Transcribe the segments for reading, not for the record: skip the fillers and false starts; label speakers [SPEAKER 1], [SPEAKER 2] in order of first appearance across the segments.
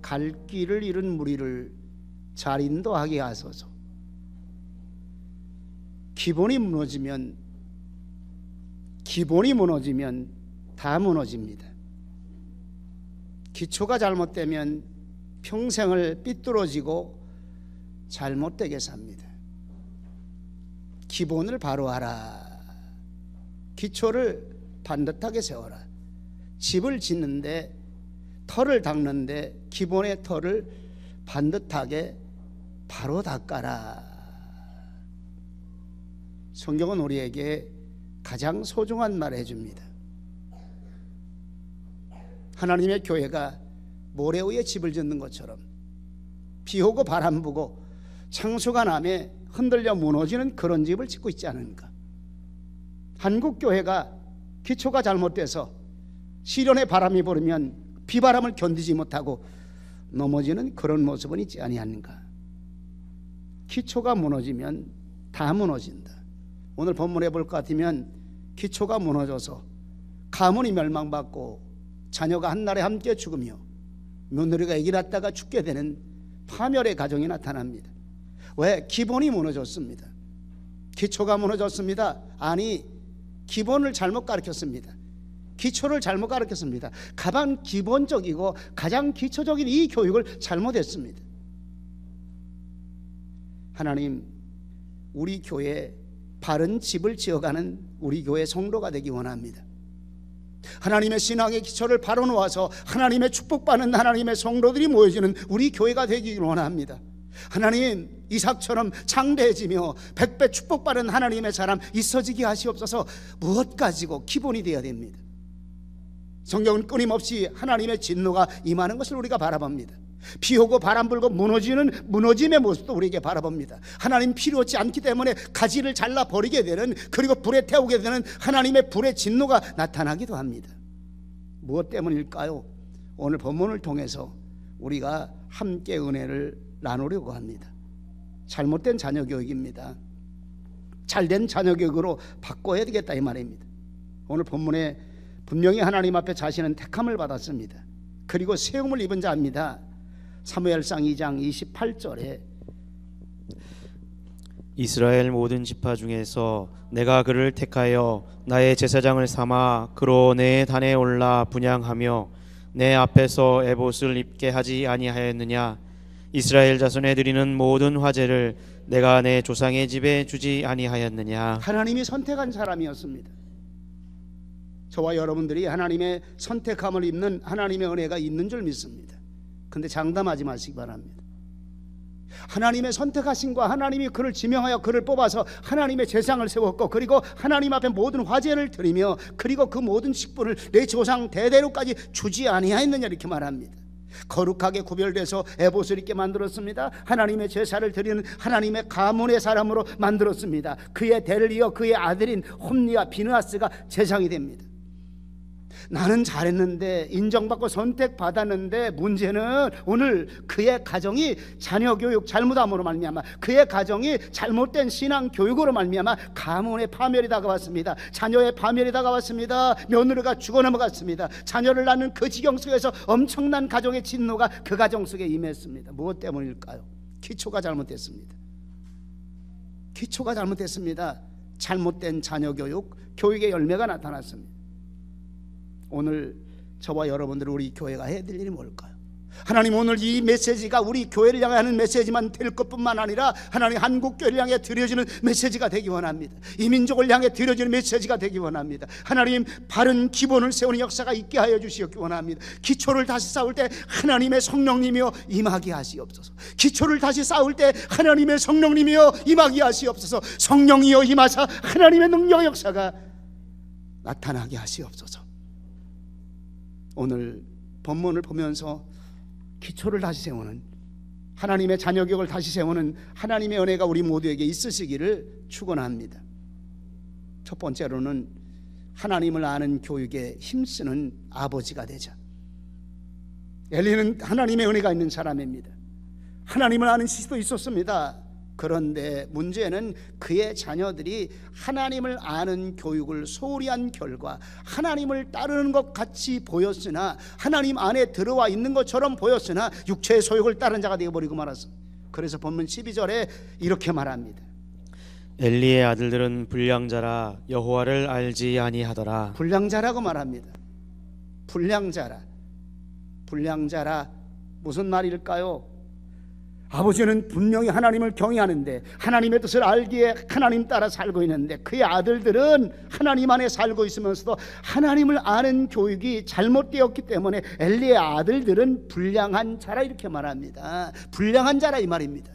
[SPEAKER 1] 갈 길을 잃은 무리를 잘 인도하게 하소서. 기본이 무너지면 다 무너집니다. 기초가 잘못되면 평생을 삐뚤어지고 잘못되게 삽니다. 기본을 바로 하라. 기초를 반듯하게 세워라. 집을 짓는데, 털을 닦는데 기본의 털을 반듯하게 바로 닦아라. 성경은 우리에게 가장 소중한 말을 해줍니다. 하나님의 교회가 모래 위에 집을 짓는 것처럼 비 오고 바람 부고 창수가 남에 흔들려 무너지는 그런 집을 짓고 있지 않은가. 한국 교회가 기초가 잘못돼서 시련의 바람이 불으면 비바람을 견디지 못하고 넘어지는 그런 모습은 있지 아니하는가. 기초가 무너지면 다 무너진다. 오늘 본문에 볼 것 같으면 기초가 무너져서 가문이 멸망받고 자녀가 한날에 함께 죽으며 며느리가 아기 낳다가 죽게 되는 파멸의 가정이 나타납니다. 왜? 기본이 무너졌습니다. 기초가 무너졌습니다. 아니, 기본을 잘못 가르쳤습니다. 기초를 잘못 가르쳤습니다. 가장 기본적이고 가장 기초적인 이 교육을 잘못했습니다. 하나님, 우리 교회에 바른 집을 지어가는 우리 교회 성도가 되기 원합니다. 하나님의 신앙의 기초를 바로 놓아서 하나님의 축복받는 하나님의 성도들이 모여지는 우리 교회가 되기를 원합니다. 하나님, 이삭처럼 장대해지며 백배 축복받은 하나님의 사람 있어지게 하시옵소서. 무엇 가지고 기본이 되어야 됩니다. 성경은 끊임없이 하나님의 진노가 임하는 것을 우리가 바라봅니다. 비 오고 바람 불고 무너짐의 모습도 우리에게 바라봅니다. 하나님 필요하지 않기 때문에 가지를 잘라 버리게 되는, 그리고 불에 태우게 되는 하나님의 불의 진노가 나타나기도 합니다. 무엇 때문일까요? 오늘 본문을 통해서 우리가 함께 은혜를 나누려고 합니다. 잘못된 자녀 교육입니다. 잘된 자녀 교육으로 바꿔야 되겠다 이 말입니다. 오늘 본문에 분명히 하나님 앞에 자신은 택함을 받았습니다. 그리고 세움을 입은 자입니다. 사무엘상 2장 28절에
[SPEAKER 2] 이스라엘 모든 지파 중에서 내가 그를 택하여 나의 제사장을 삼아 그로 내 단에 올라 분향하며 내 앞에서 에봇을 입게 하지 아니하였느냐. 이스라엘 자손에 드리는 모든 화제를 내가 내 조상의 집에 주지 아니하였느냐.
[SPEAKER 1] 하나님이 선택한 사람이었습니다. 저와 여러분들이 하나님의 선택함을 입는 하나님의 은혜가 있는 줄 믿습니다. 근데 장담하지 마시기 바랍니다. 하나님의 선택하심과 하나님이 그를 지명하여 그를 뽑아서 하나님의 제상을 세웠고, 그리고 하나님 앞에 모든 화제를 드리며, 그리고 그 모든 직분을 내 조상 대대로까지 주지 아니하였느냐 이렇게 말합니다. 거룩하게 구별돼서 에봇을 입게 만들었습니다. 하나님의 제사를 드리는 하나님의 가문의 사람으로 만들었습니다. 그의 대를 이어 그의 아들인 홈니와 비느하스가 제상이 됩니다. 나는 잘했는데, 인정받고 선택받았는데, 문제는 오늘 그의 가정이 자녀 교육 잘못함으로 말미암아, 그의 가정이 잘못된 신앙 교육으로 말미암아 가문의 파멸이 다가왔습니다. 자녀의 파멸이 다가왔습니다. 며느리가 죽어 넘어갔습니다. 자녀를 낳는 그 지경 속에서 엄청난 가정의 진노가 그 가정 속에 임했습니다. 무엇 때문일까요? 기초가 잘못됐습니다. 기초가 잘못됐습니다. 잘못된 자녀 교육, 교육의 열매가 나타났습니다. 오늘 저와 여러분들, 우리 교회가 해야 될 일이 뭘까요? 하나님, 오늘 이 메시지가 우리 교회를 향해 하는 메시지만 될 것뿐만 아니라 하나님 한국교회를 향해 드려지는 메시지가 되기 원합니다. 이 민족을 향해 드려지는 메시지가 되기 원합니다. 하나님, 바른 기본을 세우는 역사가 있게 하여 주시기 원합니다. 기초를 다시 쌓을 때 하나님의 성령님이여 임하게 하시옵소서. 기초를 다시 쌓을 때 하나님의 성령님이여 임하게 하시옵소서. 성령이여 임하사 하나님의 능력의 역사가 나타나게 하시옵소서. 오늘 본문을 보면서 기초를 다시 세우는, 하나님의 자녀 교육을 다시 세우는 하나님의 은혜가 우리 모두에게 있으시기를 축원합니다. 첫 번째로는 하나님을 아는 교육에 힘쓰는 아버지가 되자. 엘리는 하나님의 은혜가 있는 사람입니다. 하나님을 아는 시도 있었습니다. 그런데 문제는 그의 자녀들이 하나님을 아는 교육을 소홀히 한 결과 하나님을 따르는 것 같이 보였으나, 하나님 안에 들어와 있는 것처럼 보였으나 육체의 소욕을 따른 자가 되어버리고 말았습니다. 그래서 본문 12절에 이렇게 말합니다.
[SPEAKER 2] 엘리의 아들들은 불량자라 여호와를 알지 아니하더라.
[SPEAKER 1] 불량자라고 말합니다. 불량자라. 불량자라 무슨 말일까요? 아버지는 분명히 하나님을 경외하는데 하나님의 뜻을 알기에 하나님 따라 살고 있는데, 그의 아들들은 하나님 안에 살고 있으면서도 하나님을 아는 교육이 잘못되었기 때문에 엘리의 아들들은 불량한 자라 이렇게 말합니다. 불량한 자라 이 말입니다.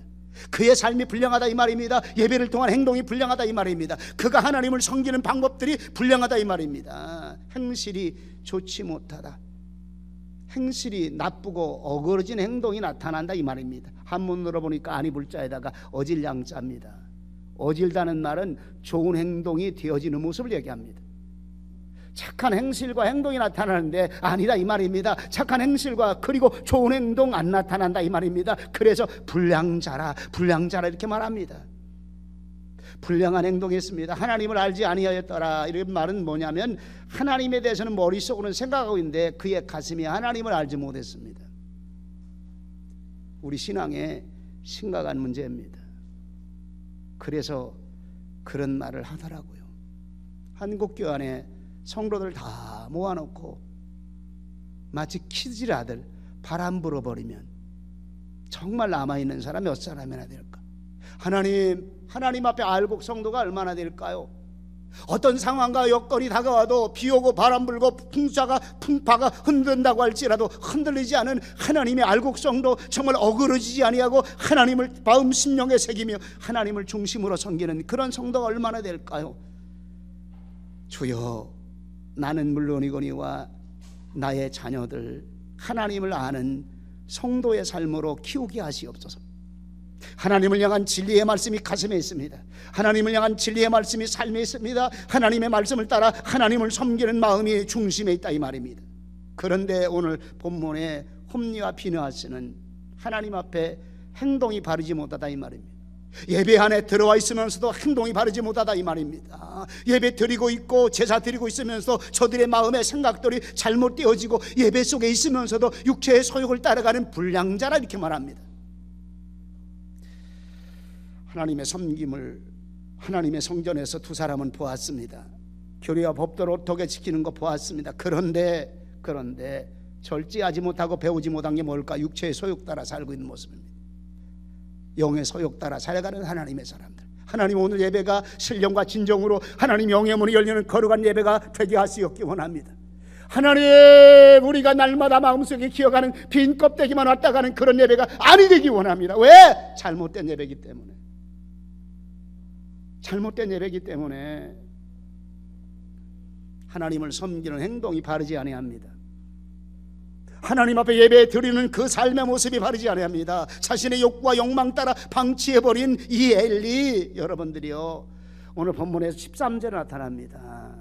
[SPEAKER 1] 그의 삶이 불량하다 이 말입니다. 예배를 통한 행동이 불량하다 이 말입니다. 그가 하나님을 섬기는 방법들이 불량하다 이 말입니다. 행실이 좋지 못하다, 행실이 나쁘고 어그러진 행동이 나타난다 이 말입니다. 한문으로 보니까 아니 불자에다가 어질양자입니다. 어질다는 말은 좋은 행동이 되어지는 모습을 얘기합니다. 착한 행실과 행동이 나타나는데 아니다 이 말입니다. 착한 행실과 그리고 좋은 행동 안 나타난다 이 말입니다. 그래서 불량자라 이렇게 말합니다. 불량한 행동했습니다. 하나님을 알지 아니하였더라. 이런 말은 뭐냐면 하나님에 대해서는 머릿속으로는 생각하고 있는데 그의 가슴이 하나님을 알지 못했습니다. 우리 신앙의 심각한 문제입니다. 그래서 그런 말을 하더라고요. 한국교회 안에 성도들 다 모아놓고 마치 키질 아들 바람 불어버리면 정말 남아있는 사람 몇 사람이나 될까? 하나님 앞에 알곡 성도가 얼마나 될까요? 어떤 상황과 여건이 다가와도 비 오고 바람 불고 풍파가 흔든다고 할지라도 흔들리지 않은 하나님의 알곡 성도, 정말 어그러지지 아니하고 하나님을 마음 심령에 새기며 하나님을 중심으로 섬기는 그런 성도가 얼마나 될까요? 주여, 나는 물론이거니와 나의 자녀들 하나님을 아는 성도의 삶으로 키우게 하시옵소서. 하나님을 향한 진리의 말씀이 가슴에 있습니다. 하나님을 향한 진리의 말씀이 삶에 있습니다. 하나님의 말씀을 따라 하나님을 섬기는 마음이 중심에 있다 이 말입니다. 그런데 오늘 본문에 홈리와 비느하스는 하나님 앞에 행동이 바르지 못하다 이 말입니다. 예배 안에 들어와 있으면서도 행동이 바르지 못하다 이 말입니다. 예배 드리고 있고 제사 드리고 있으면서 저들의 마음의 생각들이 잘못되어지고 예배 속에 있으면서도 육체의 소욕을 따라가는 불량자라 이렇게 말합니다. 하나님의 섬김을 하나님의 성전에서 두 사람은 보았습니다. 교리와 법도를 어떻게 지키는 거 보았습니다. 그런데 절제하지 못하고 배우지 못한 게 뭘까? 육체의 소욕 따라 살고 있는 모습입니다. 영의 소욕 따라 살아가는 하나님의 사람들. 하나님, 오늘 예배가 신령과 진정으로 하나님 영의 문이 열리는 거룩한 예배가 되게 하시옵기 원합니다. 하나님, 우리가 날마다 마음속에 기억하는 빈 껍데기만 왔다 가는 그런 예배가 아니 되기 원합니다. 왜? 잘못된 예배이기 때문에. 잘못된 예배이기 때문에 하나님을 섬기는 행동이 바르지 아니합니다. 하나님 앞에 예배 드리는 그 삶의 모습이 바르지 아니합니다. 자신의 욕구와 욕망 따라 방치해버린 이 엘리, 여러분들이요, 오늘 본문에서 13절에 나타납니다.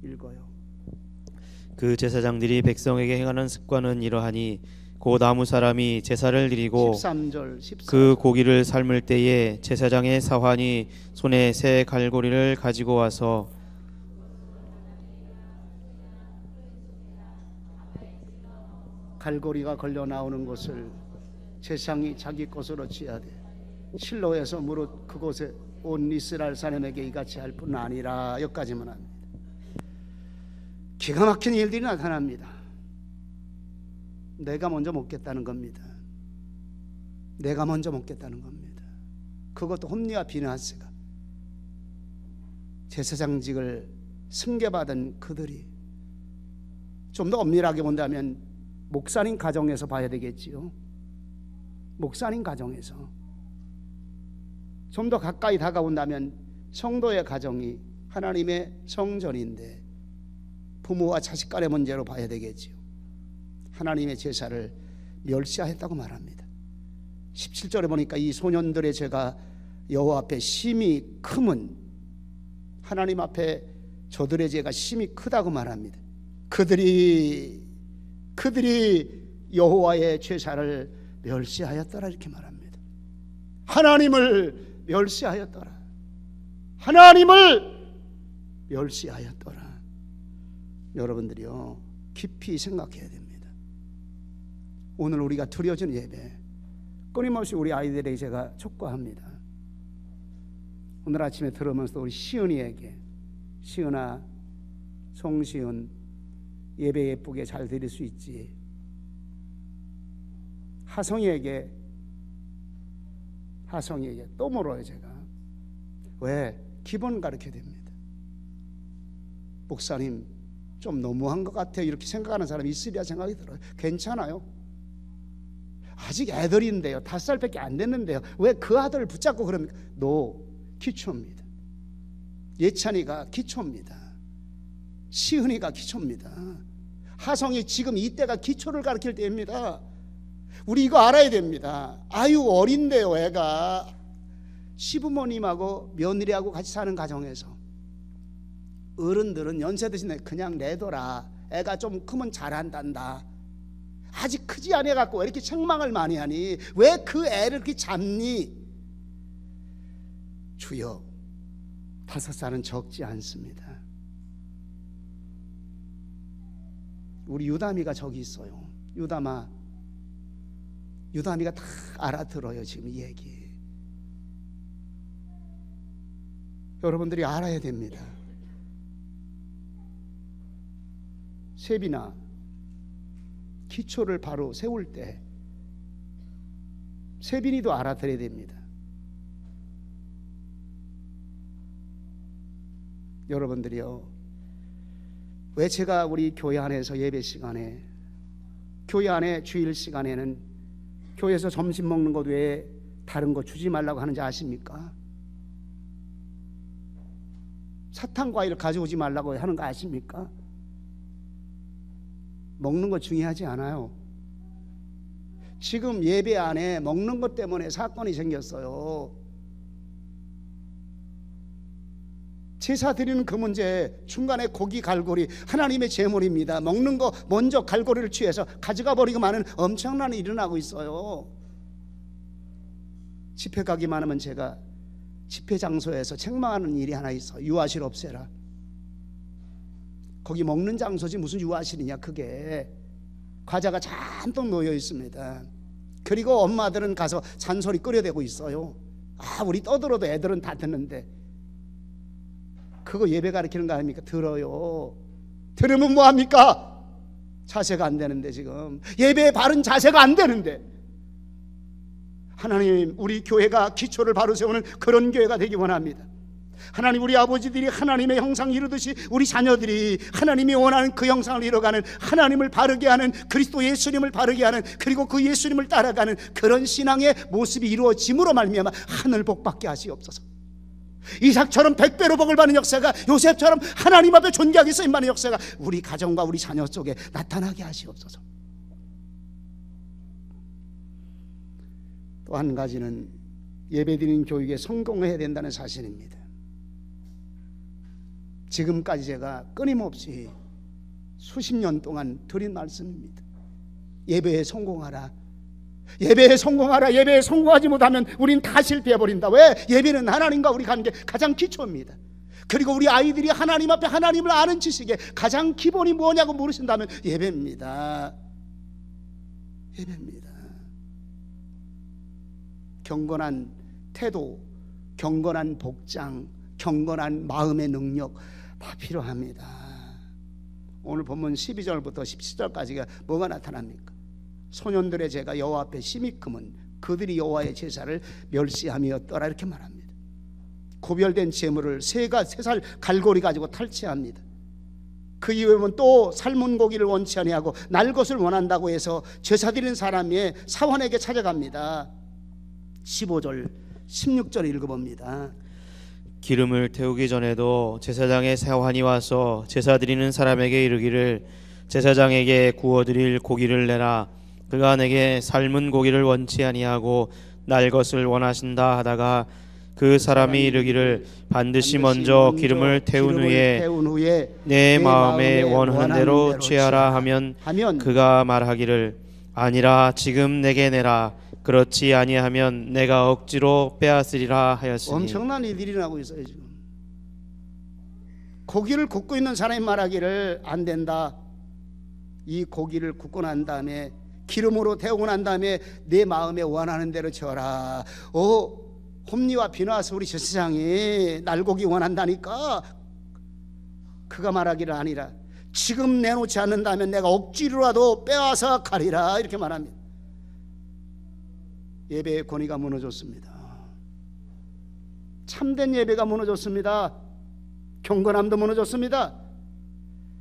[SPEAKER 1] 읽어요.
[SPEAKER 2] 그 제사장들이 백성에게 행하는 습관은 이러하니 곧 아무 사람이 제사를 드리고
[SPEAKER 1] 13절, 14절.
[SPEAKER 2] 그 고기를 삶을 때에 제사장의 사환이 손에 새 갈고리를 가지고 와서
[SPEAKER 1] 갈고리가 걸려 나오는 것을 제사장이 자기 것으로 취하되 실로에서 무릇 그곳에 온 이스라엘 사람에게 이같이 할 뿐 아니라. 여기까지만 합니다. 기가 막힌 일들이 나타납니다. 내가 먼저 먹겠다는 겁니다. 내가 먼저 먹겠다는 겁니다. 그것도 홈리와 비느하스가 제사장직을 승계받은 그들이, 좀 더 엄밀하게 본다면 목사님 가정에서 봐야 되겠지요. 목사님 가정에서. 좀 더 가까이 다가온다면 성도의 가정이 하나님의 성전인데 부모와 자식 간의 문제로 봐야 되겠지요. 하나님의 제사를 멸시하였다고 말합니다. 17절에 보니까 이 소년들의 죄가 여호와 앞에 심히 크면, 하나님 앞에 저들의 죄가 심히 크다고 말합니다. 그들이 여호와의 제사를 멸시하였더라 이렇게 말합니다. 하나님을 멸시하였더라. 하나님을 멸시하였더라. 여러분들이요, 깊이 생각해야 됩니다. 오늘 우리가 드려진 예배, 끊임없이 우리 아이들에게 제가 촉구합니다. 오늘 아침에 들으면서 우리 시은이에게, 시은아, 송시은, 예배 예쁘게 잘 드릴 수 있지. 하성이에게 또 물어요. 제가 왜? 기본 가르쳐야 됩니다. 목사님 좀 너무한 것 같아요, 이렇게 생각하는 사람이 있으리라 생각이 들어요. 괜찮아요. 아직 애들인데요, 5살밖에 안 됐는데요, 왜 그 아들을 붙잡고 그럽니까? 기초입니다. 예찬이가 기초입니다. 시은이가 기초입니다. 하성이 지금 이때가 기초를 가르칠 때입니다. 우리 이거 알아야 됩니다. 아유 어린데요, 애가. 시부모님하고 며느리하고 같이 사는 가정에서 어른들은 연세 드신 애 그냥 내둬라, 애가 좀 크면 잘한단다, 아직 크지 않아 갖고 왜 이렇게 책망을 많이 하니, 왜 그 애를 이렇게 잡니? 주여, 5살은 적지 않습니다. 우리 유다미가 저기 있어요. 유다미가 다 알아들어요, 지금 이 얘기. 여러분들이 알아야 됩니다. 세빈아, 기초를 바로 세울 때 세빈이도 알아들어야 됩니다. 여러분들이요, 왜 제가 우리 교회 안에서 예배 시간에, 교회 안에 주일 시간에는 교회에서 점심 먹는 것 외에 다른 거 주지 말라고 하는지 아십니까? 사탕과일을 가져오지 말라고 하는 거 아십니까? 먹는 거 중요하지 않아요. 지금 예배 안에 먹는 것 때문에 사건이 생겼어요. 제사 드리는 그 문제, 중간에 고기 갈고리, 하나님의 제물입니다. 먹는 거 먼저 갈고리를 취해서 가져가 버리고 마는 엄청난 일이 일어나고 있어요. 집회 가기만 하면 제가 집회 장소에서 책망하는 일이 하나 있어. 유아실 없애라. 거기 먹는 장소지 무슨 유아실이냐. 그게 과자가 잔뜩 놓여 있습니다. 그리고 엄마들은 가서 잔소리 끓여대고 있어요. 아, 우리 떠들어도 애들은 다 듣는데. 그거 예배 가르치는 거 아닙니까? 들어요. 들으면 뭐합니까? 자세가 안 되는데, 지금 예배의 바른 자세가 안 되는데. 하나님, 우리 교회가 기초를 바로 세우는 그런 교회가 되기 원합니다. 하나님, 우리 아버지들이 하나님의 형상을 이루듯이 우리 자녀들이 하나님이 원하는 그 형상을 이뤄가는, 하나님을 바르게 하는, 그리스도 예수님을 바르게 하는, 그리고 그 예수님을 따라가는 그런 신앙의 모습이 이루어짐으로 말미암아 하늘 복 받게 하시옵소서. 이삭처럼 100배로 복을 받는 역사가, 요셉처럼 하나님 앞에 존귀하게 쓰임받는 역사가 우리 가정과 우리 자녀 속에 나타나게 하시옵소서. 또 한 가지는 예배드리는 교육에 성공해야 된다는 사실입니다. 지금까지 제가 끊임없이 수십 년 동안 드린 말씀입니다. 예배에 성공하라. 예배에 성공하라. 예배에 성공하지 못하면 우린 다 실패해버린다. 왜? 예배는 하나님과 우리 관계 가장 기초입니다. 그리고 우리 아이들이 하나님 앞에 하나님을 아는 지식의 가장 기본이 뭐냐고 물으신다면 예배입니다. 예배입니다. 경건한 태도, 경건한 복장, 경건한 마음의 능력 다 필요합니다. 오늘 본문 12절부터 17절까지가 뭐가 나타납니까? 소년들의 죄가 여호와 앞에 심히 크면 그들이 여호와의 제사를 멸시함이었더라, 이렇게 말합니다. 구별된 제물을 세 살 갈고리 가지고 탈취합니다. 그 이후에는 또 삶은 고기를 원치 아니하고 날 것을 원한다고 해서 제사 드리는 사람의 사원에게 찾아갑니다. 15절 16절 읽어봅니다.
[SPEAKER 2] 기름을 태우기 전에도 제사장의 사환이 와서 제사 드리는 사람에게 이르기를 제사장에게 구워드릴 고기를 내라. 그가 내게 삶은 고기를 원치 아니하고 날 것을 원하신다 하다가 그 사람이 이르기를 반드시 먼저 기름을 태운 후에 내 마음에 원하는 대로 취하라 하면 그가 말하기를 아니라 지금 내게 내라. 그렇지 아니하면 내가 억지로 빼앗으리라 하였으니.
[SPEAKER 1] 엄청난 일이 일어나고 있어요. 지금 고기를 굽고 있는 사람이 말하기를 안 된다. 이 고기를 굽고 난 다음에 기름으로 데우고 난 다음에 내 마음에 원하는 대로 져라. 홈리와 비나와서 우리 제사장이 날고기 원한다니까. 그가 말하기를 아니라 지금 내놓지 않는다면 내가 억지로라도 빼앗아 가리라. 이렇게 말합니다. 예배의 권위가 무너졌습니다. 참된 예배가 무너졌습니다. 경건함도 무너졌습니다.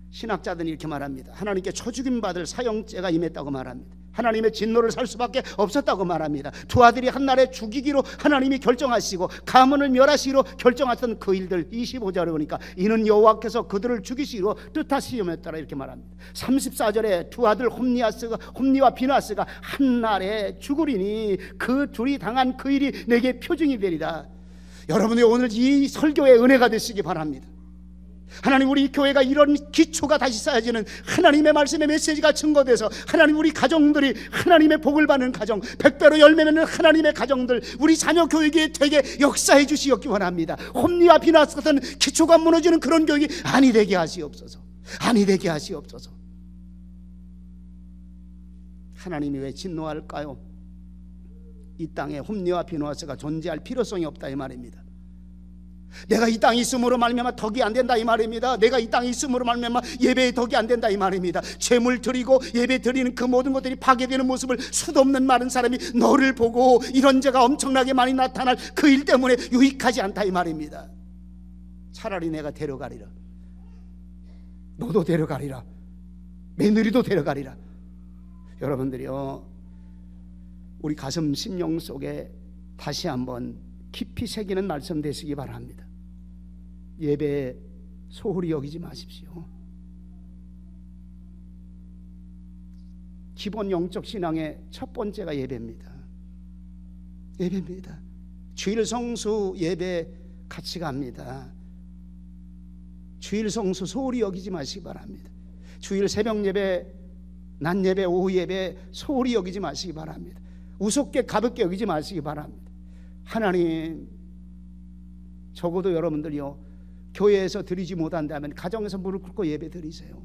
[SPEAKER 1] 신학자들이 이렇게 말합니다. 하나님께 초죽임 받을 사형죄가 임했다고 말합니다. 하나님의 진노를 살 수밖에 없었다고 말합니다. 두 아들이 한날에 죽이기로 하나님이 결정하시고 가문을 멸하시기로 결정하셨던 그 일들 25절에 보니까 이는 여호와께서 그들을 죽이시기로 뜻하시옵였더라 이렇게 말합니다. 34절에 두 아들 홈리와 비나스가 한날에 죽으리니 그 둘이 당한 그 일이 내게 표징이 되리라. 여러분이 오늘 이 설교의 은혜가 되시기 바랍니다. 하나님 우리 교회가 이런 기초가 다시 쌓여지는 하나님의 말씀의 메시지가 증거돼서 하나님 우리 가정들이 하나님의 복을 받는 가정, 100배로 열매 맺는 하나님의 가정들, 우리 자녀 교육에 되게 역사해 주시옵기 원합니다. 홈리와 비나스 같은 기초가 무너지는 그런 교육이 아니 되게 하시옵소서. 아니 되게 하시옵소서. 하나님이 왜 진노할까요? 이 땅에 홈리와 비나스가 존재할 필요성이 없다 이 말입니다. 내가 이 땅에 있음으로 말미암아 덕이 안 된다 이 말입니다. 내가 이 땅에 있음으로 말미암아 예배에 덕이 안 된다 이 말입니다. 제물 드리고 예배 드리는 그 모든 것들이 파괴되는 모습을 수도 없는 많은 사람이 너를 보고 이런 죄가 엄청나게 많이 나타날 그 일 때문에 유익하지 않다 이 말입니다. 차라리 내가 데려가리라. 너도 데려가리라. 며느리도 데려가리라. 여러분들이요, 우리 가슴 심령 속에 다시 한번 깊이 새기는 말씀 되시기 바랍니다. 예배에 소홀히 여기지 마십시오. 기본 영적 신앙의 첫 번째가 예배입니다. 예배입니다. 주일 성수 예배 같이 갑니다. 주일 성수 소홀히 여기지 마시기 바랍니다. 주일 새벽 예배, 낮 예배, 오후 예배 소홀히 여기지 마시기 바랍니다. 우습게 가볍게 여기지 마시기 바랍니다. 하나님, 적어도 여러분들이요, 교회에서 드리지 못한다면 가정에서 무릎 꿇고 예배 드리세요.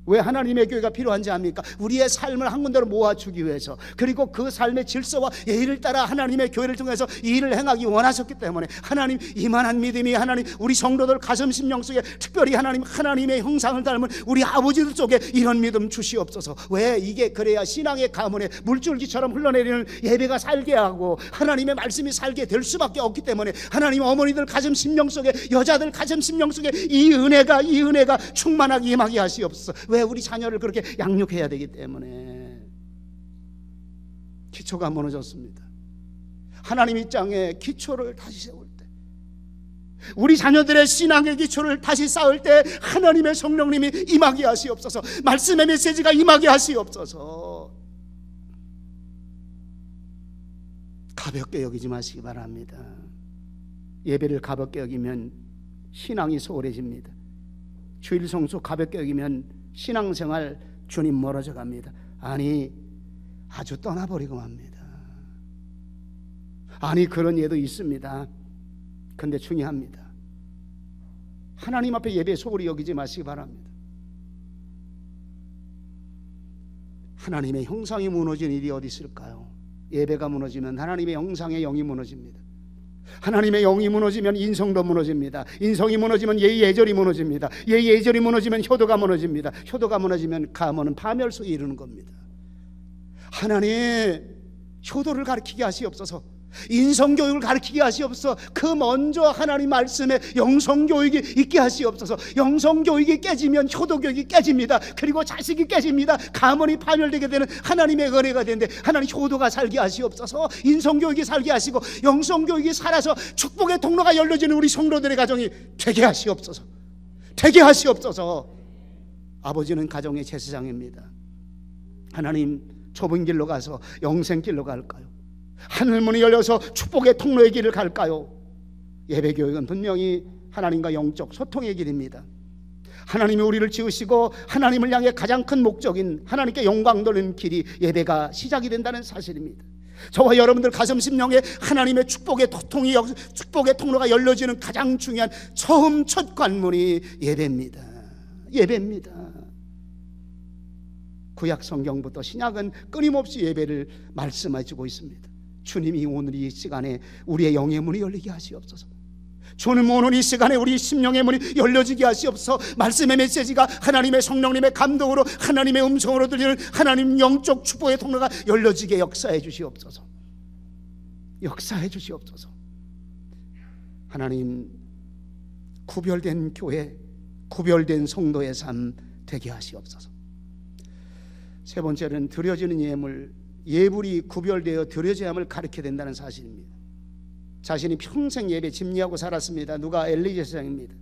[SPEAKER 1] 왜 하나님의 교회가 필요한지 압니까? 우리의 삶을 한 군데로 모아주기 위해서, 그리고 그 삶의 질서와 예의를 따라 하나님의 교회를 통해서 이 일을 행하기 원하셨기 때문에 하나님, 이만한 믿음이 하나님 우리 성도들 가슴 심령 속에 특별히 하나님의 형상을 닮은 우리 아버지들 속에 이런 믿음 주시옵소서. 왜? 이게 그래야 신앙의 가문에 물줄기처럼 흘러내리는 예배가 살게 하고 하나님의 말씀이 살게 될 수밖에 없기 때문에 하나님, 어머니들 가슴 심령 속에, 여자들 가슴 심령 속에 이 은혜가 충만하게 임하게 하시옵소서. 왜? 우리 자녀를 그렇게 양육해야 되기 때문에. 기초가 무너졌습니다. 하나님 입장에 기초를 다시 세울 때, 우리 자녀들의 신앙의 기초를 다시 쌓을 때 하나님의 성령님이 임하게 하시옵소서. 말씀의 메시지가 임하게 하시옵소서. 가볍게 여기지 마시기 바랍니다. 예배를 가볍게 여기면 신앙이 소홀해집니다. 주일 성수 가볍게 여기면 신앙생활 주님 멀어져 갑니다. 아니, 아주 떠나버리고 맙니다. 아니, 그런 예도 있습니다. 근데 중요합니다. 하나님 앞에 예배 소홀히 여기지 마시기 바랍니다. 하나님의 형상이 무너진 일이 어디 있을까요? 예배가 무너지면 하나님의 형상의 영이 무너집니다. 하나님의 영이 무너지면 인성도 무너집니다. 인성이 무너지면 예절이 무너집니다. 예절이 무너지면 효도가 무너집니다. 효도가 무너지면 가문은 파멸수에 이르는 겁니다. 하나님, 효도를 가르치게 하시옵소서. 인성교육을 가르치게 하시옵소서. 그 먼저 하나님 말씀에 영성교육이 있게 하시옵소서. 영성교육이 깨지면 효도교육이 깨집니다. 그리고 자식이 깨집니다. 가문이 파멸되게 되는 하나님의 은혜가 되는데, 하나님 효도가 살게 하시옵소서. 인성교육이 살게 하시고 영성교육이 살아서 축복의 통로가 열려지는 우리 성도들의 가정이 되게 하시옵소서. 되게 하시옵소서. 아버지는 가정의 제사장입니다. 하나님, 좁은 길로 가서 영생길로 갈까요? 하늘문이 열려서 축복의 통로의 길을 갈까요? 예배교육은 분명히 하나님과 영적 소통의 길입니다. 하나님이 우리를 지으시고 하나님을 향해 가장 큰 목적인 하나님께 영광 돌리는 길이 예배가 시작이 된다는 사실입니다. 저와 여러분들 가슴 심령에 하나님의 축복의 통로가 열려지는 가장 중요한 첫 관문이 예배입니다. 예배입니다. 구약 성경부터 신약은 끊임없이 예배를 말씀해주고 있습니다. 주님이 오늘 이 시간에 우리의 영의 문이 열리게 하시옵소서. 주님 오늘 이 시간에 우리 심령의 문이 열려지게 하시옵소서. 말씀의 메시지가 하나님의 성령님의 감동으로 하나님의 음성으로 들리는 하나님 영적 축복의 통로가 열려지게 역사해 주시옵소서. 역사해 주시옵소서. 하나님, 구별된 교회, 구별된 성도의 삶 되게 하시옵소서. 세 번째는 드려지는 예물이 구별되어 드려져야 함을 가르쳐야 된다는 사실입니다. 자신이 평생 예배 집리하고 살았습니다. 누가? 엘리 제사장입니다.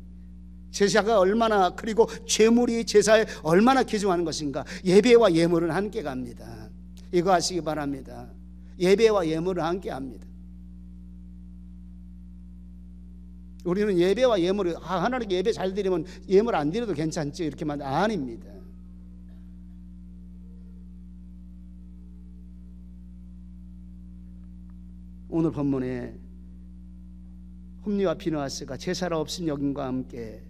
[SPEAKER 1] 제사가 얼마나, 그리고 제물이 제사에 얼마나 귀중한 것인가. 예배와 예물은 함께 갑니다. 이거 아시기 바랍니다. 예배와 예물은 함께 합니다. 우리는 예배와 예물을 하나님께 예배 잘 드리면 예물 안 드려도 괜찮지 이렇게만, 아닙니다. 오늘 본문에 홈리와 비느하스가 제사를 없인 여김과 함께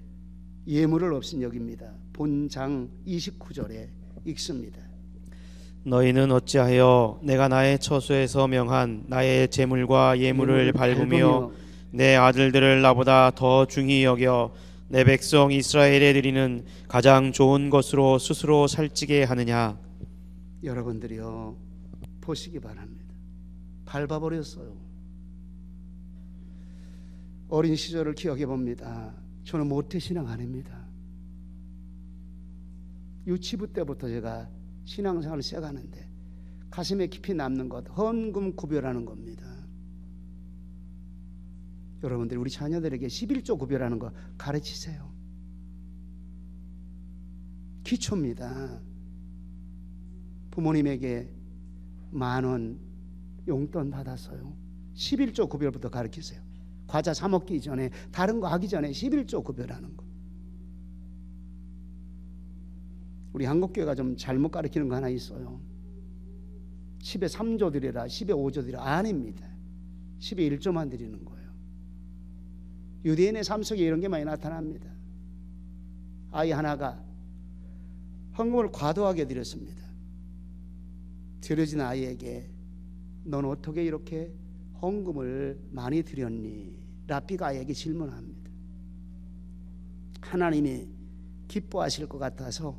[SPEAKER 1] 예물을 없인 여깁니다. 본장 29절에 읽습니다.
[SPEAKER 2] 너희는 어찌하여 내가 나의 처소에서 명한 나의 제물과 예물을 밟으며 내 아들들을 나보다 더 중히 여겨 내 백성 이스라엘에 드리는 가장 좋은 것으로 스스로 살찌게 하느냐.
[SPEAKER 1] 여러분들이요, 보시기 바랍니다. 밟아버렸어요. 어린 시절을 기억해 봅니다. 저는 모태신앙 아닙니다. 유치부 때부터 제가 신앙생활을 시작하는데 가슴에 깊이 남는 것, 헌금 구별하는 겁니다. 여러분들 우리 자녀들에게 11조 구별하는 거 가르치세요. 기초입니다. 부모님에게 10,000원 용돈 받았어요. 11조 구별부터 가르치세요. 과자 사 먹기 전에, 다른 거 하기 전에 11조 구별하는 거. 우리 한국교회가 좀 잘못 가르치는 거 하나 있어요. 10에 3조 드리라, 10에 5조 드리라. 아닙니다. 10에 1조만 드리는 거예요. 유대인의 삶 속에 이런 게 많이 나타납니다. 아이 하나가 헌금을 과도하게 드렸습니다. 드려진 아이에게 넌 어떻게 이렇게 헌금을 많이 드렸니? 랍비가 아이에게 질문합니다. 하나님이 기뻐하실 것 같아서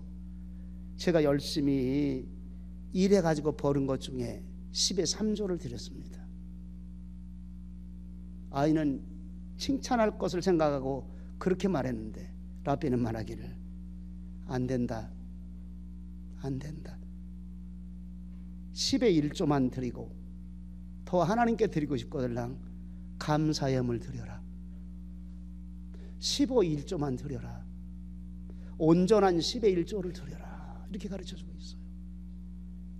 [SPEAKER 1] 제가 열심히 일해가지고 버는 것 중에 10에 3조를 드렸습니다. 아이는 칭찬할 것을 생각하고 그렇게 말했는데 랍비는 말하기를 안 된다. 안 된다. 10에 1조만 드리고 더 하나님께 드리고 싶거들랑 감사염을 드려라. 15 1조만 드려라. 온전한 10의 1조를 드려라. 이렇게 가르쳐주고 있어요.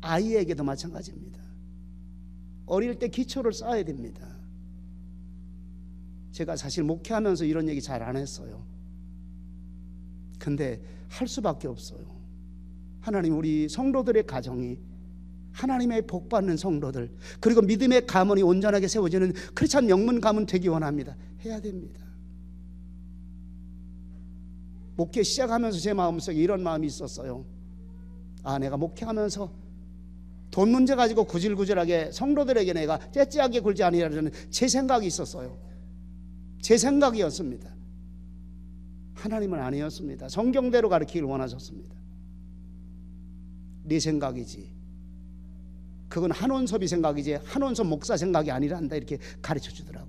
[SPEAKER 1] 아이에게도 마찬가지입니다. 어릴 때 기초를 쌓아야 됩니다. 제가 사실 목회하면서 이런 얘기 잘 안 했어요. 근데 할 수밖에 없어요. 하나님, 우리 성도들의 가정이 하나님의 복받는 성도들, 그리고 믿음의 가문이 온전하게 세워지는 크리스찬 영문 가문 되기 원합니다. 해야 됩니다. 목회 시작하면서 제 마음속에 이런 마음이 있었어요. 내가 목회하면서 돈 문제 가지고 구질구질하게 성도들에게 내가 째째하게 굴지 아니하려는 제 생각이 있었어요. 제 생각이었습니다. 하나님은 아니었습니다. 성경대로 가르치기를 원하셨습니다. 네 생각이지, 그건 한원섭이 생각이지 한원섭 목사 생각이 아니란다, 이렇게 가르쳐 주더라고.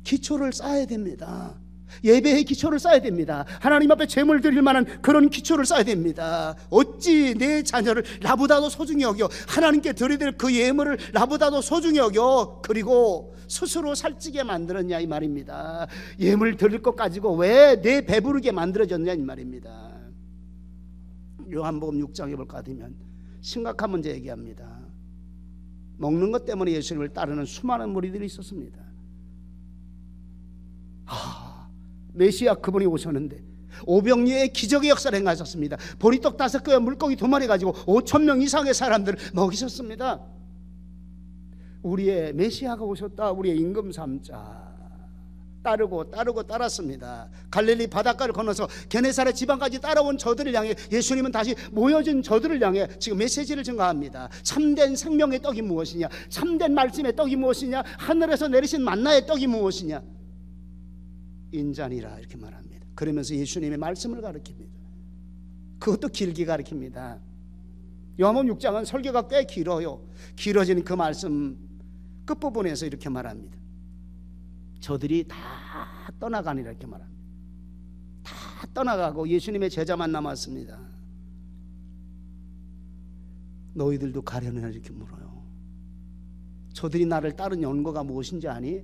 [SPEAKER 1] 기초를 쌓아야 됩니다. 예배의 기초를 쌓아야 됩니다. 하나님 앞에 제물 드릴 만한 그런 기초를 쌓아야 됩니다. 어찌 내 자녀를 나보다도 소중히 여겨 하나님께 드려야 될 그 예물을 나보다도 소중히 여겨 그리고 스스로 살찌게 만들었냐 이 말입니다. 예물 드릴 것 가지고 왜 내 배부르게 만들어졌냐 이 말입니다. 요한복음 6장에 볼까 하면 심각한 문제 얘기합니다. 먹는 것 때문에 예수님을 따르는 수많은 무리들이 있었습니다. 메시아 그분이 오셨는데 오병이어의 기적의 역사를 행하셨습니다. 보리떡 5개와 물고기 2마리 가지고 5,000명 이상의 사람들을 먹이셨습니다. 우리의 메시아가 오셨다. 우리의 임금 삼자. 따랐습니다. 갈릴리 바닷가를 건너서 게네사렛 지방까지 따라온 저들을 향해 예수님은 다시 모여진 저들을 향해 지금 메시지를 전가합니다. 참된 생명의 떡이 무엇이냐? 참된 말씀의 떡이 무엇이냐? 하늘에서 내리신 만나의 떡이 무엇이냐? 인자니라 이렇게 말합니다. 그러면서 예수님의 말씀을 가르칩니다. 그것도 길게 가르칩니다. 요한복음 6장은 설교가 꽤 길어요. 길어진 그 말씀 끝부분에서 이렇게 말합니다. 저들이 다 떠나가니라 이렇게 말합니다. 다 떠나가고 예수님의 제자만 남았습니다. 너희들도 가려느냐 이렇게 물어요. 저들이 나를 따른 연고가 무엇인지 아니?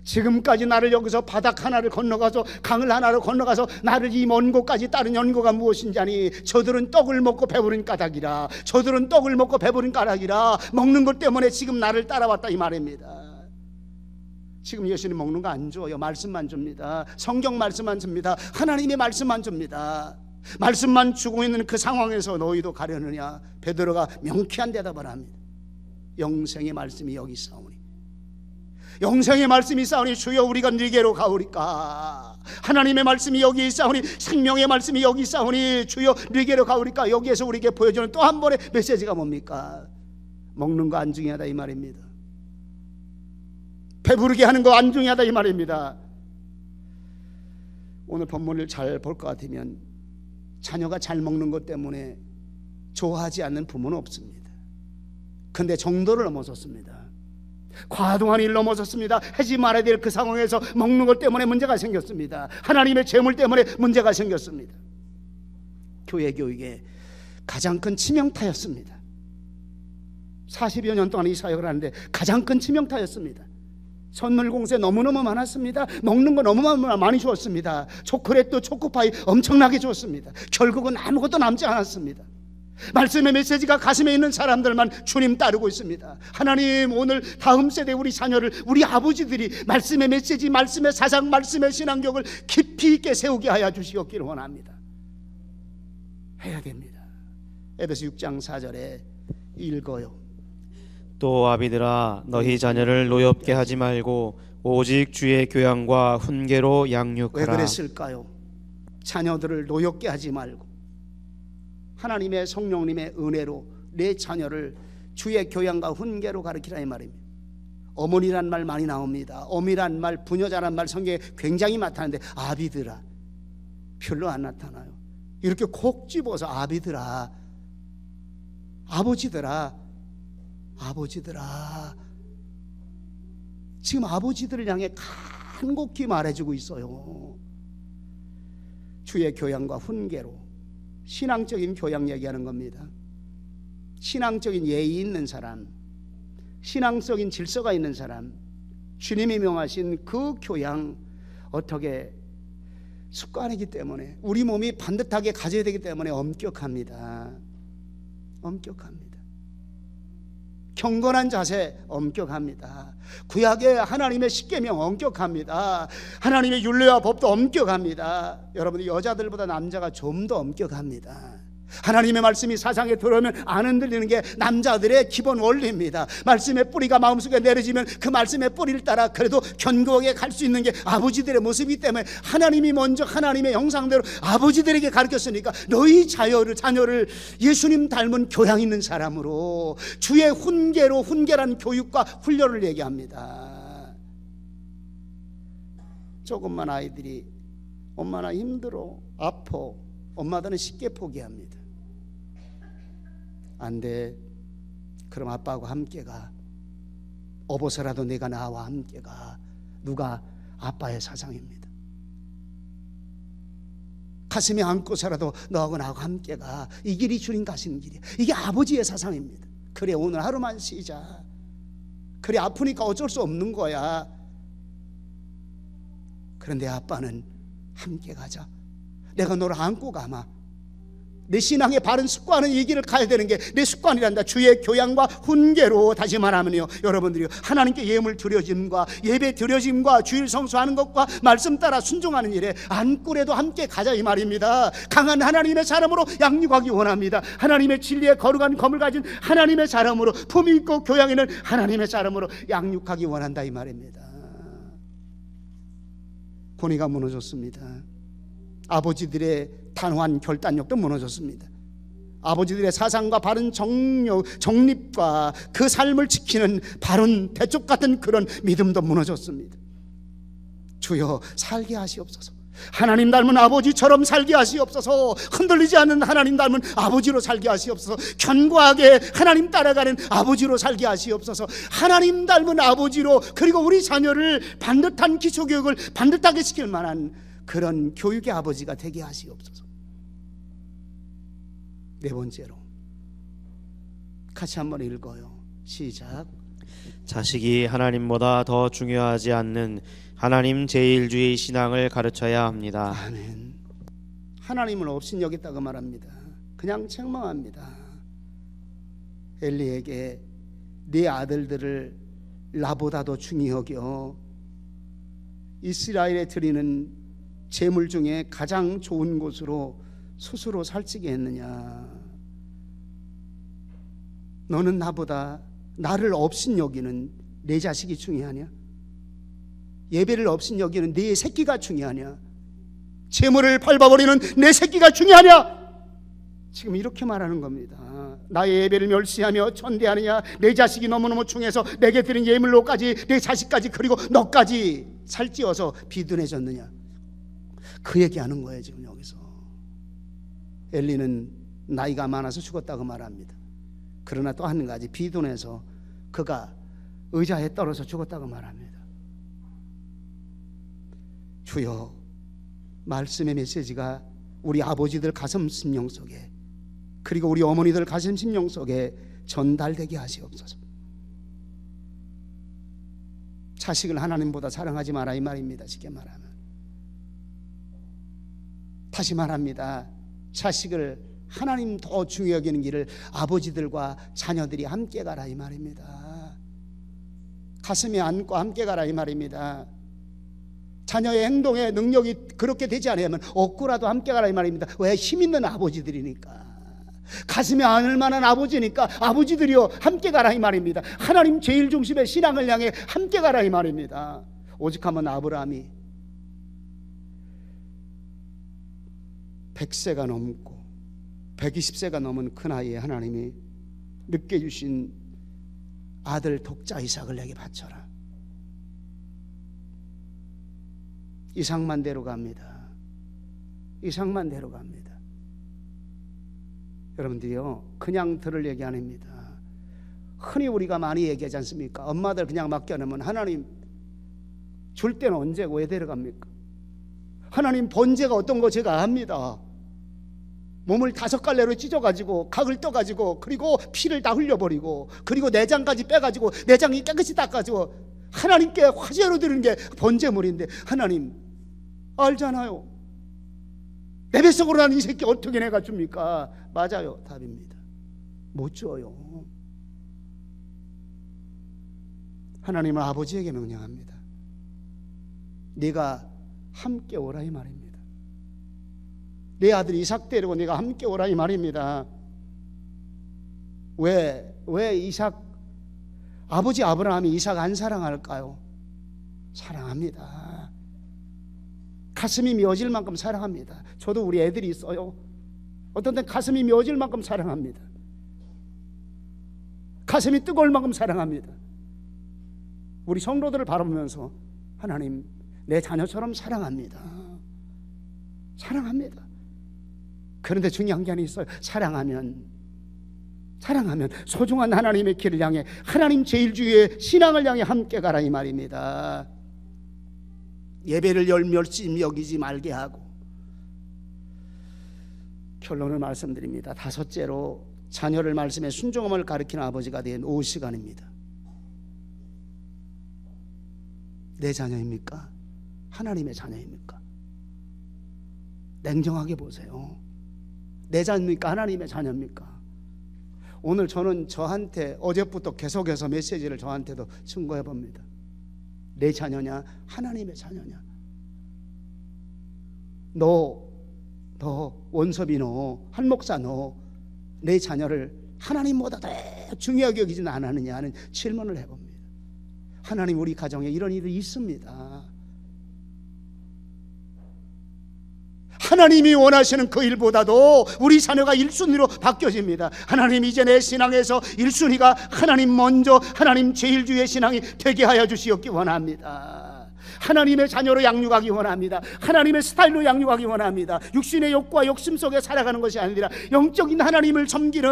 [SPEAKER 1] 지금까지 나를 여기서 바닥 하나를 건너가서 강을 하나를 건너가서 나를 이 먼 곳까지 따른 연고가 무엇인지 아니? 저들은 떡을 먹고 배부른 까닭이라. 저들은 떡을 먹고 배부른 까닭이라. 먹는 것 때문에 지금 나를 따라왔다 이 말입니다. 지금 예수님 먹는 거 안 줘요. 말씀만 줍니다. 성경 말씀만 줍니다. 하나님의 말씀만 줍니다. 말씀만 주고 있는 그 상황에서 너희도 가려느냐? 베드로가 명쾌한 대답을 합니다. 영생의 말씀이 여기 있사오니, 영생의 말씀이 있사오니 주여 우리가 네게로 가오리까? 하나님의 말씀이 여기 있사오니, 생명의 말씀이 여기 있사오니 주여 네게로 가오리까? 여기에서 우리에게 보여주는 또 한 번의 메시지가 뭡니까? 먹는 거 안중하다 이 말입니다. 배부르게 하는 거 안중하다 이 말입니다. 오늘 본문을 잘 볼 것 같으면 자녀가 잘 먹는 것 때문에 좋아하지 않는 부모는 없습니다. 근데 정도를 넘어섰습니다. 과도한 일 넘어섰습니다. 하지 말아야 될 그 상황에서 먹는 것 때문에 문제가 생겼습니다. 하나님의 재물 때문에 문제가 생겼습니다. 교회 교육의 가장 큰 치명타였습니다. 40여 년 동안 이 사역을 하는데 가장 큰 치명타였습니다. 선물 공세 너무너무 많았습니다. 먹는 거 너무너무 많이 주었습니다. 초콜릿도 초코파이 엄청나게 주었습니다. 결국은 아무것도 남지 않았습니다. 말씀의 메시지가 가슴에 있는 사람들만 주님 따르고 있습니다. 하나님, 오늘 다음 세대 우리 자녀를, 우리 아버지들이 말씀의 메시지, 말씀의 사상, 말씀의 신앙력을 깊이 있게 세우게 하여 주시옵기를 원합니다. 해야 됩니다. 에베소 6장 4절에 읽어요.
[SPEAKER 2] 또 아비들아, 너희 자녀를 노엽게 하지 말고 오직 주의 교양과 훈계로 양육하라.
[SPEAKER 1] 왜 그랬을까요? 자녀들을 노엽게 하지 말고 하나님의 성령님의 은혜로 내 자녀를 주의 교양과 훈계로 가르치라 이 말입니다. 어머니란 말 많이 나옵니다. 어미란 말, 부녀자란 말 성경에 굉장히 나타나는데 아비들아 별로 안 나타나요. 이렇게 콕 집어서 아비들아, 아버지들아, 아버지들아. 지금 아버지들을 향해 간곡히 말해주고 있어요. 주의 교양과 훈계로. 신앙적인 교양 얘기하는 겁니다. 신앙적인 예의 있는 사람, 신앙적인 질서가 있는 사람, 주님이 명하신 그 교양, 어떻게 습관이기 때문에 우리 몸이 반듯하게 가져야 되기 때문에 엄격합니다. 엄격합니다. 경건한 자세 엄격합니다. 구약의 하나님의 십계명 엄격합니다. 하나님의 율례와 법도 엄격합니다. 여러분, 여자들보다 남자가 좀 더 엄격합니다. 하나님의 말씀이 사상에 들어오면 안 흔들리는 게 남자들의 기본 원리입니다. 말씀의 뿌리가 마음속에 내려지면 그 말씀의 뿌리를 따라 그래도 견고하게 갈 수 있는 게 아버지들의 모습이기 때문에 하나님이 먼저 하나님의 형상대로 아버지들에게 가르쳤으니까 너희 자녀를 예수님 닮은 교양 있는 사람으로 주의 훈계로, 훈계란 교육과 훈련을 얘기합니다. 조금만 아이들이 엄마 나 힘들어, 아파, 엄마들은 쉽게 포기합니다. 안 돼. 그럼 아빠하고 함께 가. 업어서라도 내가 나와 함께 가. 누가? 아빠의 사상입니다. 가슴에 안고서라도 너하고 나하고 함께 가. 이 길이 주님 가시는 길이야. 이게 아버지의 사상입니다. 그래, 오늘 하루만 쉬자. 그래, 아프니까 어쩔 수 없는 거야. 그런데 아빠는 함께 가자. 내가 너를 안고 가마. 내 신앙의 바른 습관은 이 길을 가야 되는 게 내 습관이란다. 주의 교양과 훈계로, 다시 말하면요, 여러분들이 하나님께 예물 드려짐과 예배 드려짐과 주일 성수하는 것과 말씀 따라 순종하는 일에 안꾸래도 함께 가자 이 말입니다. 강한 하나님의 사람으로 양육하기 원합니다. 하나님의 진리에 거룩한 검을 가진 하나님의 사람으로, 품위 있고 교양 있는 하나님의 사람으로 양육하기 원한다 이 말입니다. 권위가 무너졌습니다. 아버지들의 단호한 결단력도 무너졌습니다. 아버지들의 사상과 바른 정립과 그 삶을 지키는 바른 대쪽 같은 그런 믿음도 무너졌습니다. 주여 살게 하시옵소서. 하나님 닮은 아버지처럼 살게 하시옵소서. 흔들리지 않는 하나님 닮은 아버지로 살게 하시옵소서. 견고하게 하나님 따라가는 아버지로 살게 하시옵소서. 하나님 닮은 아버지로, 그리고 우리 자녀를 반듯한 기초교육을 반듯하게 시킬 만한 그런 교육의 아버지가 되게 하시옵소서. 네 번째로 같이 한번 읽어요. 시작.
[SPEAKER 2] 자식이 하나님보다 더 중요하지 않는 하나님 제일주의 신앙을 가르쳐야 합니다.
[SPEAKER 1] 아멘. 하나님을 업신여겼다고 말합니다. 그냥 책망합니다. 엘리에게 네 아들들을 나보다도 중히 여겨 이스라엘에 드리는 제물 중에 가장 좋은 곳으로 스스로 살찌게 했느냐. 너는 나보다 나를 업신여기는 내 자식이 중요하냐? 예배를 업신여기는 네 새끼가 중요하냐? 제물을 밟아버리는 내 새끼가 중요하냐? 지금 이렇게 말하는 겁니다. 나의 예배를 멸시하며 천대하느냐? 내 자식이 너무너무 중요해서 내게 드린 예물로까지 내 자식까지 그리고 너까지 살찌어서 비둔해졌느냐? 그 얘기하는 거예요 지금 여기서. 엘리는 나이가 많아서 죽었다고 말합니다. 그러나 또 한 가지, 비둔해서 그가 의자에 떨어져 죽었다고 말합니다. 주여, 말씀의 메시지가 우리 아버지들 가슴 심령 속에, 그리고 우리 어머니들 가슴 심령 속에 전달되게 하시옵소서. 자식을 하나님보다 사랑하지 마라 이 말입니다. 쉽게 말하면. 다시 말합니다. 자식을 하나님 더 중요하게 여기는 길을 아버지들과 자녀들이 함께 가라 이 말입니다. 가슴에 안고 함께 가라 이 말입니다. 자녀의 행동에 능력이 그렇게 되지 않으면 얻고라도 함께 가라 이 말입니다. 왜? 힘 있는 아버지들이니까. 가슴에 안을 만한 아버지니까 아버지들이요 함께 가라 이 말입니다. 하나님 제일 중심의 신앙을 향해 함께 가라 이 말입니다. 오직하면 아브라함이 100세가 넘고 120세가 넘은 그 나이에 하나님이 늦게 주신 아들 독자 이삭을 내게 바쳐라. 이삭만 대로 갑니다. 이삭만 대로 갑니다. 여러분들이요 그냥 들을 얘기 아닙니다. 흔히 우리가 많이 얘기하지 않습니까? 엄마들 그냥 맡겨놓으면 하나님 줄 때는 언제고 왜 데려갑니까? 하나님 번제가 어떤 거 제가 압니다. 몸을 5갈래로 찢어가지고 각을 떠가지고 그리고 피를 다 흘려버리고 그리고 내장까지 빼가지고 내장이 깨끗이 닦아지고 하나님께 화제로 드리는 게 번제물인데 하나님 알잖아요. 내 뱃속으로 난 이 새끼 어떻게 내가 줍니까? 맞아요. 답입니다. 못 줘요. 하나님은 아버지에게 명령합니다. 네가 함께 오라 이 말입니다. 내 아들 이삭 데리고 네가 함께 오라 이 말입니다. 왜 이삭 아버지 아브라함이 이삭 안 사랑할까요? 사랑합니다. 가슴이 미어질 만큼 사랑합니다. 저도 우리 애들이 있어요. 어떤 때 가슴이 미어질 만큼 사랑합니다. 가슴이 뜨거울 만큼 사랑합니다. 우리 성도들을 바라보면서 하나님 내 자녀처럼 사랑합니다. 사랑합니다. 그런데 중요한 게 하나 있어요. 사랑하면 소중한 하나님의 길을 향해 하나님 제일주의의 신앙을 향해 함께 가라 이 말입니다. 예배를 열멸시 여기지 말게 하고 결론을 말씀드립니다. 5째로 자녀를 말씀에 순종함을 가르치는 아버지가 된 오후 시간입니다. 내 자녀입니까? 하나님의 자녀입니까? 냉정하게 보세요. 내 자녀입니까? 하나님의 자녀입니까? 오늘 저는 저한테 어제부터 계속해서 메시지를 저한테도 증거해 봅니다. 내 자녀냐? 하나님의 자녀냐? 너 원섭이 너, 한 목사 너 내 자녀를 하나님보다 더 중요하게 여기지는 않았느냐 하는 질문을 해봅니다. 하나님 우리 가정에 이런 일이 있습니다. 하나님이 원하시는 그 일보다도 우리 자녀가 1순위로 바뀌어집니다. 하나님 이제 내 신앙에서 1순위가 하나님 먼저, 하나님 제일주의 신앙이 되게 하여 주시옵기 원합니다. 하나님의 자녀로 양육하기 원합니다. 하나님의 스타일로 양육하기 원합니다. 육신의 욕과 욕심 속에 살아가는 것이 아니라 영적인 하나님을 섬기는,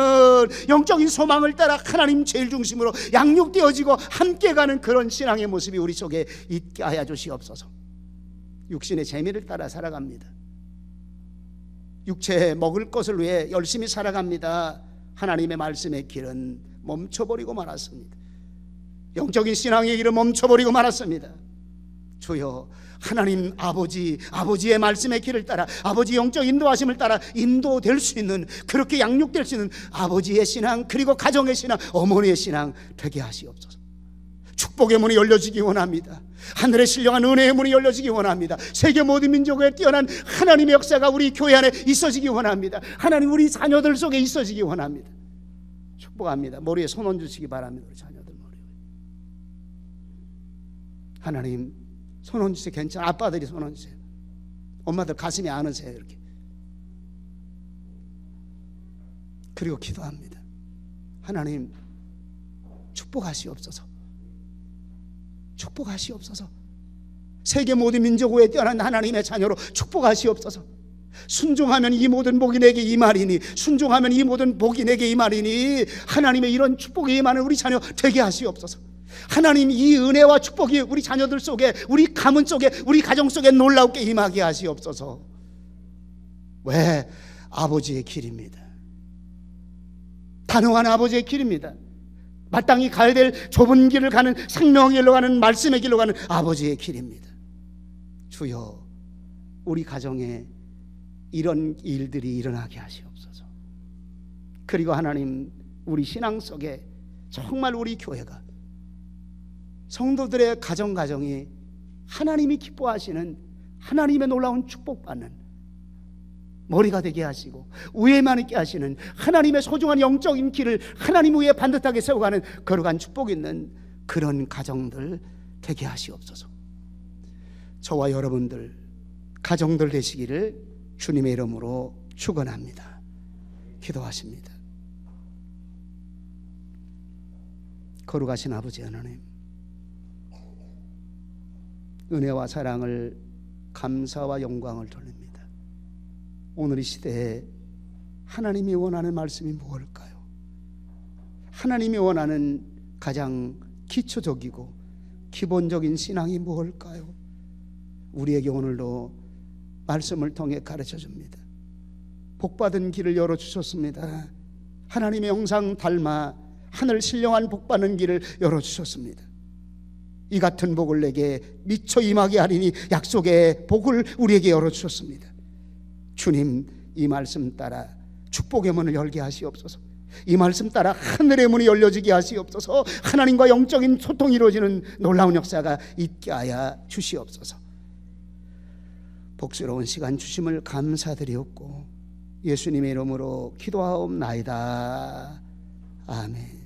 [SPEAKER 1] 영적인 소망을 따라 하나님 제일 중심으로 양육되어지고 함께 가는 그런 신앙의 모습이 우리 속에 있게 하여 주시옵소서. 육신의 재미를 따라 살아갑니다. 육체에 먹을 것을 위해 열심히 살아갑니다. 하나님의 말씀의 길은 멈춰버리고 말았습니다. 영적인 신앙의 길은 멈춰버리고 말았습니다. 주여, 하나님 아버지의 말씀의 길을 따라, 아버지 영적 인도하심을 따라 인도될 수 있는, 그렇게 양육될 수 있는 아버지의 신앙, 그리고 가정의 신앙, 어머니의 신앙 되게 하시옵소서. 축복의 문이 열려지기 원합니다. 하늘의 신령한 은혜의 문이 열려지기 원합니다. 세계 모든 민족에 뛰어난 하나님의 역사가 우리 교회 안에 있어지기 원합니다. 하나님 우리 자녀들 속에 있어지기 원합니다. 축복합니다. 머리에 손 얹으시기 바랍니다. 우리 자녀들 머리에. 하나님 손 얹으세요. 괜찮아. 아빠들이 손 얹으세요. 엄마들 가슴에 안으세요. 이렇게. 그리고 기도합니다. 하나님 축복하시옵소서. 축복하시옵소서. 세계 모든 민족 외에 뛰어난 하나님의 자녀로 축복하시옵소서. 순종하면 이 모든 복이 내게 임하리니, 순종하면 이 모든 복이 내게 임하리니, 하나님의 이런 축복이 임하는 우리 자녀 되게 하시옵소서. 하나님 이 은혜와 축복이 우리 자녀들 속에, 우리 가문 속에, 우리 가정 속에 놀랍게 임하게 하시옵소서. 왜? 아버지의 길입니다. 단호한 아버지의 길입니다. 마땅히 가야 될 좁은 길을 가는, 생명의 길로 가는, 말씀의 길로 가는 아버지의 길입니다. 주여, 우리 가정에 이런 일들이 일어나게 하시옵소서. 그리고 하나님 우리 신앙 속에 정말 우리 교회가, 성도들의 가정이 하나님이 기뻐하시는, 하나님의 놀라운 축복받는 머리가 되게 하시고 우애만 있게 하시는, 하나님의 소중한 영적인 길을 하나님 위에 반듯하게 세워가는 거룩한 축복 있는 그런 가정들 되게 하시옵소서. 저와 여러분들 가정들 되시기를 주님의 이름으로 축원합니다. 기도하십니다. 거룩하신 아버지 하나님, 은혜와 사랑을, 감사와 영광을 돌립니다. 오늘 이 시대에 하나님이 원하는 말씀이 무엇일까요? 하나님이 원하는 가장 기초적이고 기본적인 신앙이 무엇일까요? 우리에게 오늘도 말씀을 통해 가르쳐 줍니다. 복받은 길을 열어주셨습니다. 하나님의 형상 닮아 하늘 신령한 복받는 길을 열어주셨습니다. 이 같은 복을 내게 미처 임하게 하리니 약속의 복을 우리에게 열어주셨습니다. 주님, 이 말씀 따라 축복의 문을 열게 하시옵소서. 이 말씀 따라 하늘의 문이 열려지게 하시옵소서. 하나님과 영적인 소통이 이루어지는 놀라운 역사가 있게 하여 주시옵소서. 복스러운 시간 주심을 감사드리옵고 예수님의 이름으로 기도하옵나이다. 아멘.